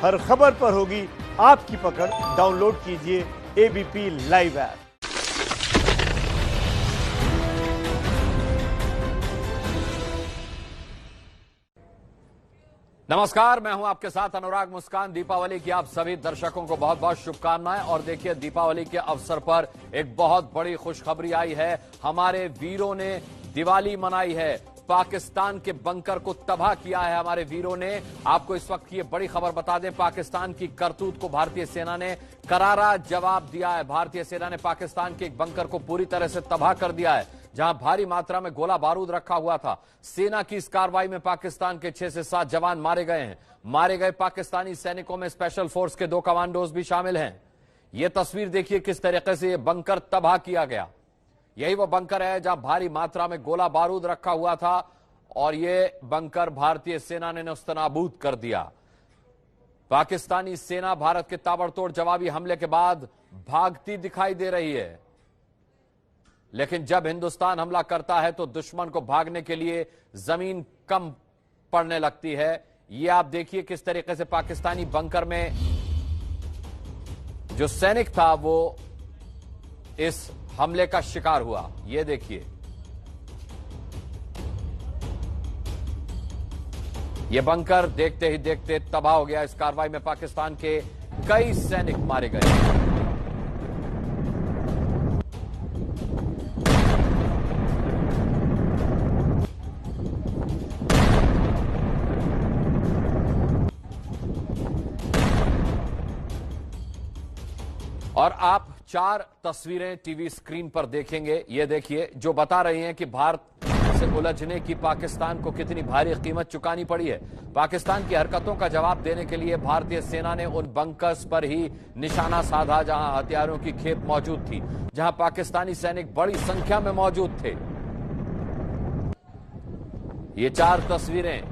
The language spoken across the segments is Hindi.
हर खबर पर होगी आपकी पकड़। डाउनलोड कीजिए एबीपी लाइव ऐप। नमस्कार, मैं हूं आपके साथ अनुराग मुस्कान। दीपावली की आप सभी दर्शकों को बहुत बहुत शुभकामनाएं। और देखिए, दीपावली के अवसर पर एक बहुत बड़ी खुशखबरी आई है। हमारे वीरों ने दिवाली मनाई है। पाकिस्तान के बंकर को तबाह किया है हमारे वीरों ने। आपको इस वक्त की बड़ी खबर बता दें, पाकिस्तान की करतूत को भारतीय सेना ने करारा जवाब दिया है। भारतीय सेना ने पाकिस्तान के एक बंकर को पूरी तरह से तबाह कर दिया है, जहां भारी मात्रा में गोला बारूद रखा हुआ था। सेना की इस कार्रवाई में पाकिस्तान के 6 से 7 जवान मारे गए हैं। मारे गए पाकिस्तानी सैनिकों में स्पेशल फोर्स के 2 कमांडोज भी शामिल हैं। यह तस्वीर देखिए किस तरीके से यह बंकर तबाह किया गया। यही वो बंकर है जहां भारी मात्रा में गोला बारूद रखा हुआ था और यह बंकर भारतीय सेना ने नस्तनाबूद कर दिया। पाकिस्तानी सेना भारत के ताबड़तोड़ जवाबी हमले के बाद भागती दिखाई दे रही है, लेकिन जब हिंदुस्तान हमला करता है तो दुश्मन को भागने के लिए जमीन कम पड़ने लगती है। यह आप देखिए किस तरीके से पाकिस्तानी बंकर में जो सैनिक था वो इस हमले का शिकार हुआ। यह देखिए, यह बंकर देखते ही देखते तबाह हो गया। इस कार्रवाई में पाकिस्तान के कई सैनिक मारे गए। और आप 4 तस्वीरें टीवी स्क्रीन पर देखेंगे। ये देखिए, जो बता रही हैं कि भारत से उलझने की पाकिस्तान को कितनी भारी कीमत चुकानी पड़ी है। पाकिस्तान की हरकतों का जवाब देने के लिए भारतीय सेना ने उन बंकर्स पर ही निशाना साधा जहां हथियारों की खेप मौजूद थी, जहां पाकिस्तानी सैनिक बड़ी संख्या में मौजूद थे। ये 4 तस्वीरें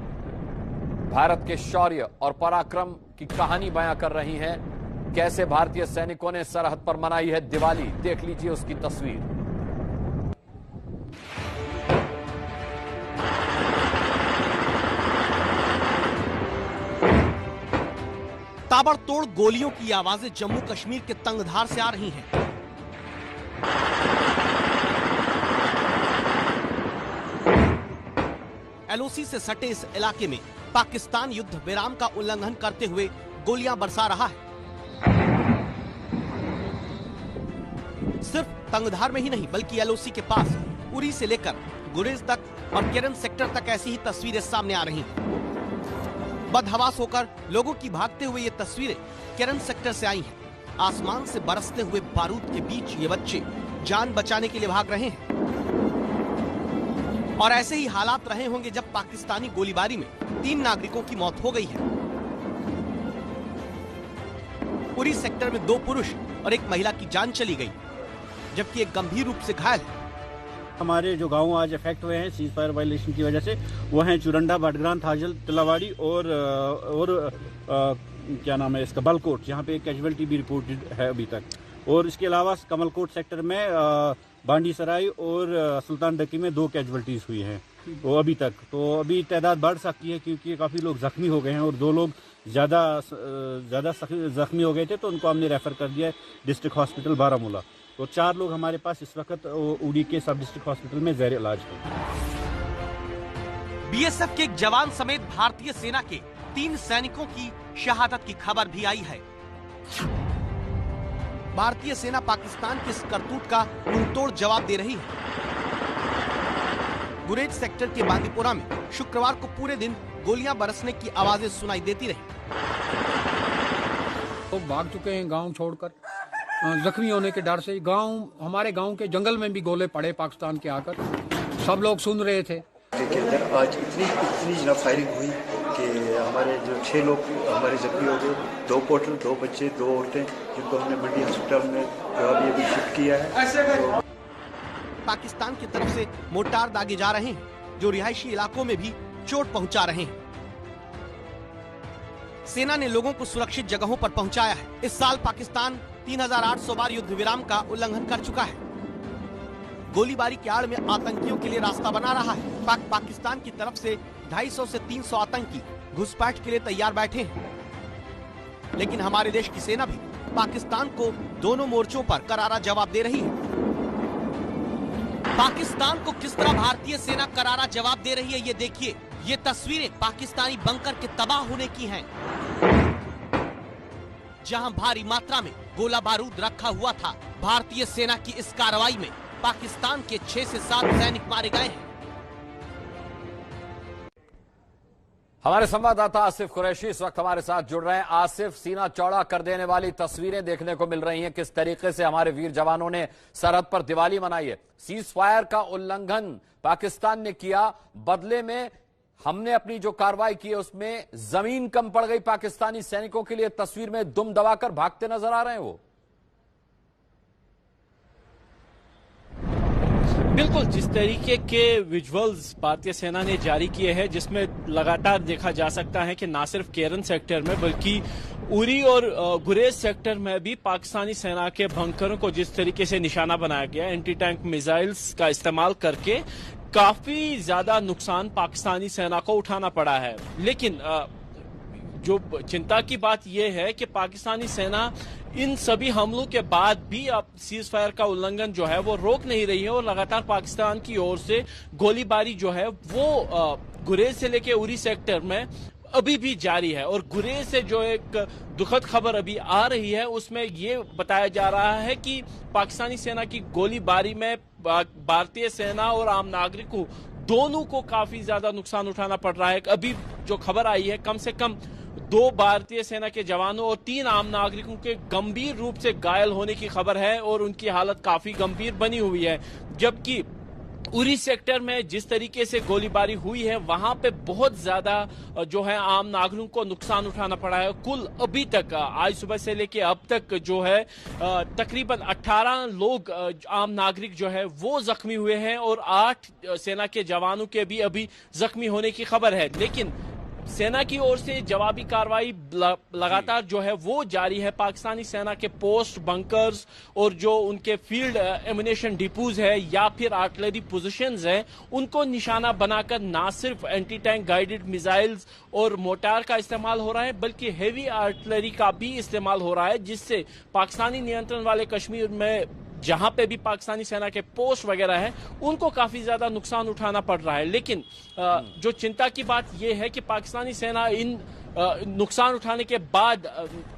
भारत के शौर्य और पराक्रम की कहानी बयां कर रही हैं। कैसे भारतीय सैनिकों ने सरहद पर मनाई है दिवाली, देख लीजिए उसकी तस्वीर। ताबड़तोड़ गोलियों की आवाजें जम्मू कश्मीर के तंगधार से आ रही हैं। एलओसी से सटे इस इलाके में पाकिस्तान युद्ध विराम का उल्लंघन करते हुए गोलियां बरसा रहा है। सिर्फ तंगधार में ही नहीं, बल्कि एलओसी के पास उरी से लेकर गुरेज तक और केरन सेक्टर तक ऐसी ही तस्वीरें सामने आ रही हैं। बदहवास होकर लोगों की भागते हुए ये तस्वीरें केरन सेक्टर से आई हैं। आसमान से बरसते हुए बारूद के बीच ये बच्चे जान बचाने के लिए भाग रहे हैं। और ऐसे ही हालात रहे होंगे जब पाकिस्तानी गोलीबारी में 3 नागरिकों की मौत हो गई है। उरी सेक्टर में 2 पुरुष और 1 महिला की जान चली गई, जबकि एक गंभीर रूप से घायल है। हमारे जो गांव आज इफेक्ट हुए हैं सीज फायर वायलेशन की वजह से, वो हैं चुरंडा, बडग्राम, थाजल, तिलावाड़ी और क्या नाम है इसका, बलकोट, जहां पे कैजुअलिटी भी रिपोर्टेड है अभी तक। और इसके अलावा कमलकोट सेक्टर में बांडी सराय और सुल्तान डकी में 2 कैजुअलिटीज हुई हैं वो अभी तक। तो अभी तादाद बढ़ सकती है क्योंकि काफ़ी लोग जख्मी हो गए हैं और 2 लोग ज़्यादा जख्मी हो गए थे, तो उनको हमने रेफर कर दिया डिस्ट्रिक्ट हॉस्पिटल बारामूला। तो 4 लोग हमारे पास इस वक्त उड़ी के सब डिस्ट्रिक्ट हॉस्पिटल में ज़ेर इलाज हैं। बीएसएफ के एक जवान समेत भारतीय सेना के 3 सैनिकों की शहादत की खबर भी आई है। भारतीय सेना पाकिस्तान के इस करतूत का मुंहतोड़ जवाब दे रही है। गुरेज सेक्टर के बांदीपोरा में शुक्रवार को पूरे दिन गोलियां बरसने की आवाजें सुनाई देती रही। तो भाग चुके हैं गांव छोड़कर, जख्मी होने के डर से। हमारे गांव के जंगल में भी गोले पड़े पाकिस्तान के आकर, सब लोग सुन रहे थे। के अंदर आज इतनी जनाब फायरिंग हुई कि हमारे जो 6 लोग हमारे जख्मी हो गए, 2 पोर्टर, 2 बच्चे, 2 औरतें, जिनको हमने मंडी हॉस्पिटल में अभी शिफ्ट किया है। पाकिस्तान की तरफ से मोर्टार दागे जा रहे हैं, जो रिहायशी इलाकों में भी चोट पहुंचा रहे हैं। सेना ने लोगों को सुरक्षित जगहों पर पहुंचाया है। इस साल पाकिस्तान 3800 बार युद्ध विराम का उल्लंघन कर चुका है। गोलीबारी की आड़ में आतंकियों के लिए रास्ता बना रहा है। पाकिस्तान की तरफ से 250 से 300 आतंकी घुसपैठ के लिए तैयार बैठे हैं। लेकिन हमारे देश की सेना भी पाकिस्तान को दोनों मोर्चों पर करारा जवाब दे रही है। पाकिस्तान को किस तरह भारतीय सेना करारा जवाब दे रही है, ये देखिए। ये तस्वीरें पाकिस्तानी बंकर के तबाह होने की हैं, जहां भारी मात्रा में गोला बारूद रखा हुआ था। भारतीय सेना की इस कार्रवाई में पाकिस्तान के 6 से 7 सैनिक मारे गए हैं। हमारे संवाददाता आसिफ कुरैशी इस वक्त हमारे साथ जुड़ रहे हैं। आसिफ, सीना चौड़ा कर देने वाली तस्वीरें देखने को मिल रही हैं, किस तरीके से हमारे वीर जवानों ने सरहद पर दिवाली मनाई है। सीज फायर का उल्लंघन पाकिस्तान ने किया, बदले में हमने अपनी जो कार्रवाई की है उसमें जमीन कम पड़ गई पाकिस्तानी सैनिकों के लिए। तस्वीर में दुम दबाकर भागते नजर आ रहे हैं वो। बिल्कुल, जिस तरीके के विजुअल्स भारतीय सेना ने जारी किए हैं, जिसमें लगातार देखा जा सकता है कि न सिर्फ केरन सेक्टर में बल्कि उरी और गुरेज सेक्टर में भी पाकिस्तानी सेना के बंकरों को जिस तरीके से निशाना बनाया गया, एंटी टैंक मिसाइल्स का इस्तेमाल करके काफी ज्यादा नुकसान पाकिस्तानी सेना को उठाना पड़ा है। लेकिन जो चिंता की बात यह है कि पाकिस्तानी सेना इन सभी हमलों के बाद भी अब सीज फायर का उल्लंघन जो है वो रोक नहीं रही है और लगातार पाकिस्तान की ओर से गोलीबारी जो है वो गुरेज से लेके उरी सेक्टर में अभी भी जारी है। और गुरेज से जो एक दुखद खबर अभी आ रही है उसमें ये बताया जा रहा है कि पाकिस्तानी सेना की गोलीबारी में भारतीय सेना और आम नागरिकों दोनों को काफी ज्यादा नुकसान उठाना पड़ रहा है। अभी जो खबर आई है, कम से कम 2 भारतीय सेना के जवानों और 3 आम नागरिकों के गंभीर रूप से घायल होने की खबर है और उनकी हालत काफी गंभीर बनी हुई है। जबकि उरी सेक्टर में जिस तरीके से गोलीबारी हुई है वहां पे बहुत ज्यादा जो है आम नागरिकों को नुकसान उठाना पड़ा है। कुल अभी तक आज सुबह से लेके अब तक जो है तकरीबन 18 लोग आम नागरिक जो है वो जख्मी हुए हैं और 8 सेना के जवानों के भी अभी जख्मी होने की खबर है। लेकिन सेना की ओर से जवाबी कार्रवाई लगातार जो है वो जारी है। पाकिस्तानी सेना के पोस्ट, बंकर्स और जो उनके फील्ड एम्यूनेशन डिपोज है या फिर आर्टिलरी पोजीशंस हैं, उनको निशाना बनाकर ना सिर्फ एंटी टैंक गाइडेड मिसाइल्स और मोर्टार का इस्तेमाल हो रहा है बल्कि हेवी आर्टिलरी का भी इस्तेमाल हो रहा है, जिससे पाकिस्तानी नियंत्रण वाले कश्मीर में जहां पे भी पाकिस्तानी सेना के पोस्ट वगैरह हैं उनको काफी ज्यादा नुकसान उठाना पड़ रहा है। लेकिन जो चिंता की बात यह है कि पाकिस्तानी सेना इन नुकसान उठाने के बाद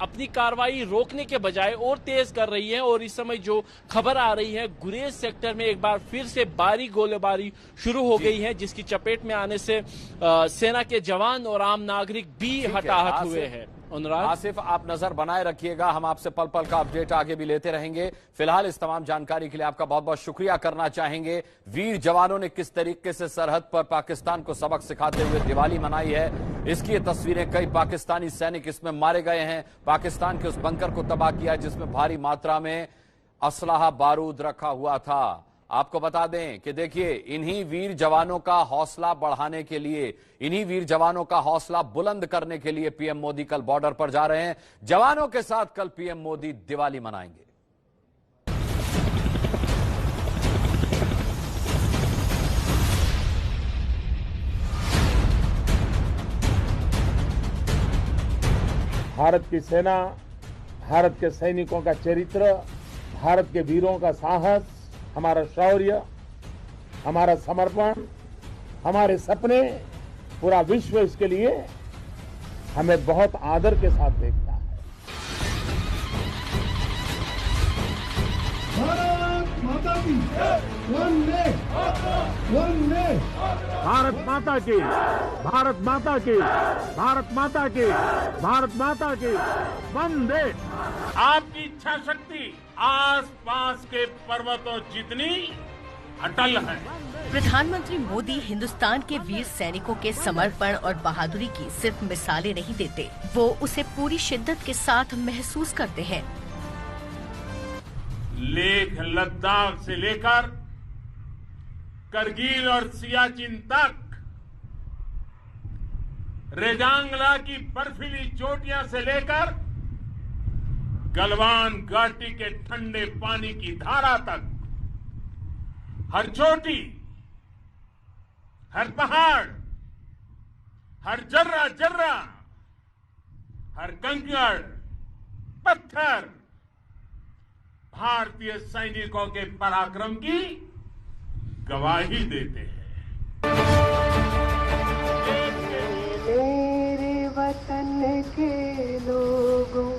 अपनी कार्रवाई रोकने के बजाय और तेज कर रही है। और इस समय जो खबर आ रही है, गुरेज सेक्टर में एक बार फिर से भारी गोलीबारी शुरू हो गई है, जिसकी चपेट में आने से सेना के जवान और आम नागरिक भी हताहत हुए हैं। आसिफ, आप नजर बनाए रखिएगा, हम आपसे पल पल का अपडेट आगे भी लेते रहेंगे। फिलहाल इस तमाम जानकारी के लिए आपका बहुत बहुत शुक्रिया करना चाहेंगे। वीर जवानों ने किस तरीके से सरहद पर पाकिस्तान को सबक सिखाते हुए दिवाली मनाई है, इसकी ये तस्वीरें। कई पाकिस्तानी सैनिक इसमें मारे गए हैं। पाकिस्तान के उस बंकर को तबाह किया जिसमें भारी मात्रा में असलाहा बारूद रखा हुआ था। आपको बता दें कि देखिए, इन्हीं वीर जवानों का हौसला बढ़ाने के लिए, इन्हीं वीर जवानों का हौसला बुलंद करने के लिए पीएम मोदी कल बॉर्डर पर जा रहे हैं। जवानों के साथ कल पीएम मोदी दिवाली मनाएंगे। भारत की सेना, भारत के सैनिकों का चरित्र, भारत के वीरों का साहस, हमारा शौर्य, हमारा समर्पण, हमारे सपने, पूरा विश्व इसके लिए हमें बहुत आदर के साथ देखता है। भारत माता की वंदे, वंदे। भारत माता की, भारत माता की, भारत माता की, भारत माता की वंदे। आपकी इच्छा शक्ति आसपास के पर्वतों जितनी अटल है। प्रधानमंत्री मोदी हिंदुस्तान के वीर सैनिकों के समर्पण और बहादुरी की सिर्फ मिसालें नहीं देते, वो उसे पूरी शिद्दत के साथ महसूस करते हैं। लेह लद्दाख से लेकर करगिल और सियाचिन तक, रेजांगला की बर्फीली चोटियां से लेकर गलवान घाटी के ठंडे पानी की धारा तक, हर चोटी, हर पहाड़, हर जर्रा जर्रा, हर कंकड़, पत्थर भारतीय सैनिकों के पराक्रम की गवाही देते हैं। मेरे वतन के लोगों,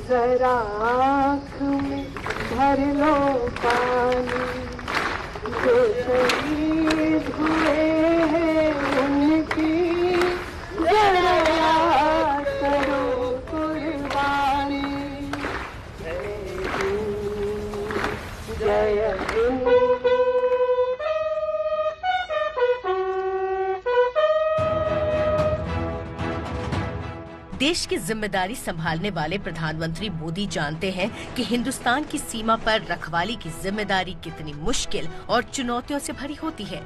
जरा आँख में भर लो पानी, जो शहीद हुए हैं उनकी जरा याद करो कुर्बानी। जय हिंद। देश की जिम्मेदारी संभालने वाले प्रधानमंत्री मोदी जानते हैं कि हिंदुस्तान की सीमा पर रखवाली की जिम्मेदारी कितनी मुश्किल और चुनौतियों से भरी होती है।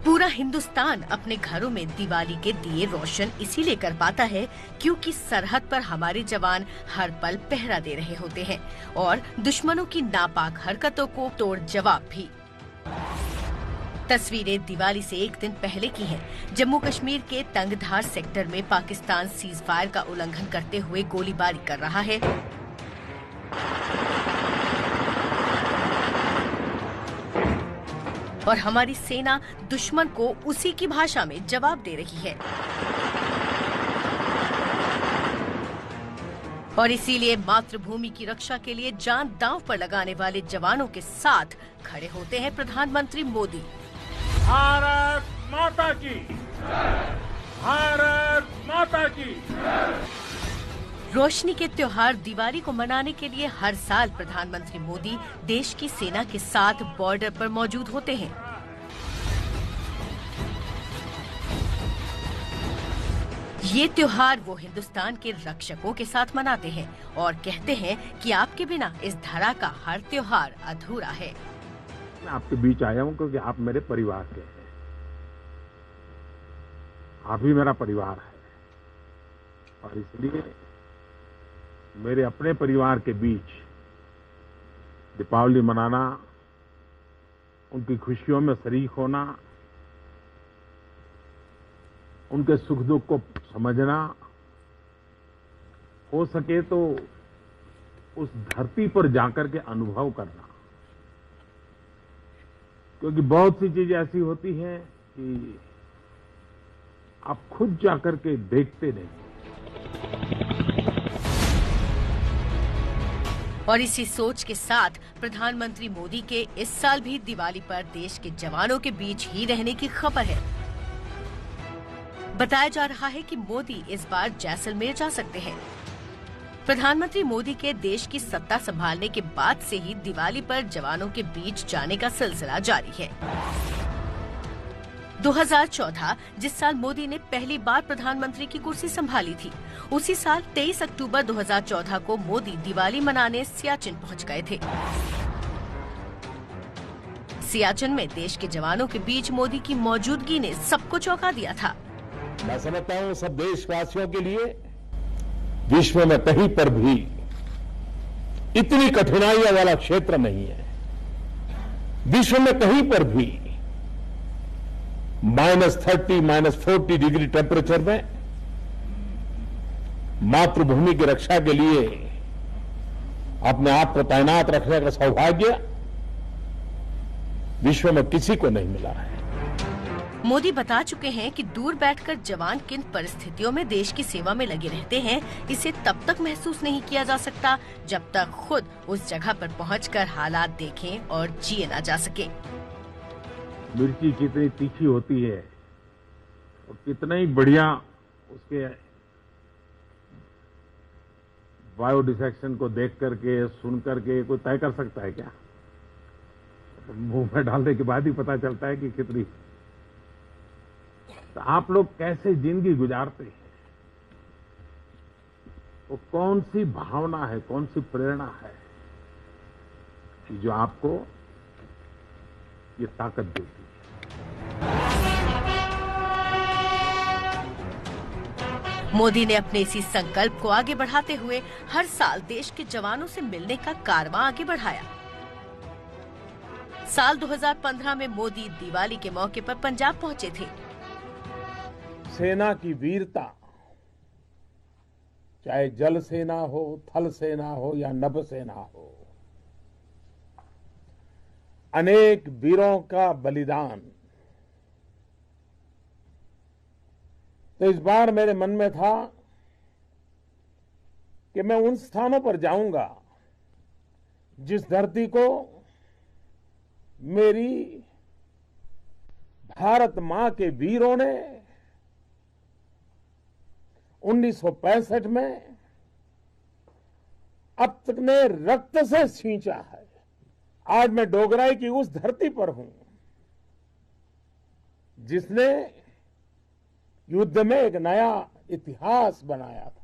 पूरा हिंदुस्तान अपने घरों में दिवाली के दिए रोशन इसीलिए कर पाता है क्योंकि सरहद पर हमारे जवान हर पल पहरा दे रहे होते हैं और दुश्मनों की नापाक हरकतों को तोड़ जवाब भी। तस्वीरें दिवाली से एक दिन पहले की हैं। जम्मू कश्मीर के तंगधार सेक्टर में पाकिस्तान सीज फायर का उल्लंघन करते हुए गोलीबारी कर रहा है। और हमारी सेना दुश्मन को उसी की भाषा में जवाब दे रही है। और इसीलिए मातृभूमि की रक्षा के लिए जान दांव पर लगाने वाले जवानों के साथ खड़े होते हैं प्रधानमंत्री मोदी। भारत माता की, भारत माता की। रोशनी के त्योहार दिवाली को मनाने के लिए हर साल प्रधानमंत्री मोदी देश की सेना के साथ बॉर्डर पर मौजूद होते हैं। ये त्योहार वो हिंदुस्तान के रक्षकों के साथ मनाते हैं और कहते हैं कि आपके बिना इस धरा का हर त्योहार अधूरा है। मैं आपके बीच आया हूं क्योंकि आप मेरे परिवार के हैं। आप ही मेरा परिवार है और इसलिए मेरे अपने परिवार के बीच दीपावली मनाना, उनकी खुशियों में शरीक होना, उनके सुख दुख को समझना, हो सके तो उस धरती पर जाकर के अनुभव करना, क्योंकि बहुत सी चीजें ऐसी होती हैं कि आप खुद जाकर के देखते नहीं। और इसी सोच के साथ प्रधानमंत्री मोदी के इस साल भी दिवाली पर देश के जवानों के बीच ही रहने की खबर है। बताया जा रहा है कि मोदी इस बार जैसलमेर जा सकते हैं। प्रधानमंत्री मोदी के देश की सत्ता संभालने के बाद से ही दिवाली पर जवानों के बीच जाने का सिलसिला जारी है। 2014 जिस साल मोदी ने पहली बार प्रधानमंत्री की कुर्सी संभाली थी, उसी साल 23 अक्टूबर 2014 को मोदी दिवाली मनाने सियाचिन पहुंच गए थे। सियाचिन में देश के जवानों के बीच मोदी की मौजूदगी ने सबको चौंका दिया था। मैं समझता हूं सब देशवासियों के लिए विश्व में कहीं पर भी इतनी कठिनाइयों वाला क्षेत्र नहीं है। विश्व में कहीं पर भी -30, -40 डिग्री टेम्परेचर में मातृभूमि की रक्षा के लिए अपने आप को तैनात रखने का सौभाग्य विश्व में किसी को नहीं मिला है। मोदी बता चुके हैं कि दूर बैठकर जवान किन परिस्थितियों में देश की सेवा में लगे रहते हैं, इसे तब तक महसूस नहीं किया जा सकता जब तक खुद उस जगह पर पहुंचकर हालात देखें और जिए ना जा सके। मिर्ची कितनी तीखी होती है और कितना ही बढ़िया उसके बायो डिसेक्शन को देख करके, सुन करके कोई तय कर सकता है क्या? तो मुंह में डालने के बाद ही पता चलता है कि कितनी। तो आप लोग कैसे जिंदगी गुजारते हैं, वो कौन सी भावना है, कौन सी प्रेरणा है कि जो आपको ये ताकत देती है। मोदी ने अपने इसी संकल्प को आगे बढ़ाते हुए हर साल देश के जवानों से मिलने का कारवां आगे बढ़ाया। साल 2015 में मोदी दिवाली के मौके पर पंजाब पहुंचे थे। सेना की वीरता चाहे जल सेना हो, थल सेना हो या नभ सेना हो, अनेक वीरों का बलिदान। तो इस बार मेरे मन में था कि मैं उन स्थानों पर जाऊंगा जिस धरती को मेरी भारत मां के वीरों ने 1965 में अपने रक्त से सींचा है। आज मैं डोगराई की उस धरती पर हूं जिसने युद्ध में एक नया इतिहास बनाया था।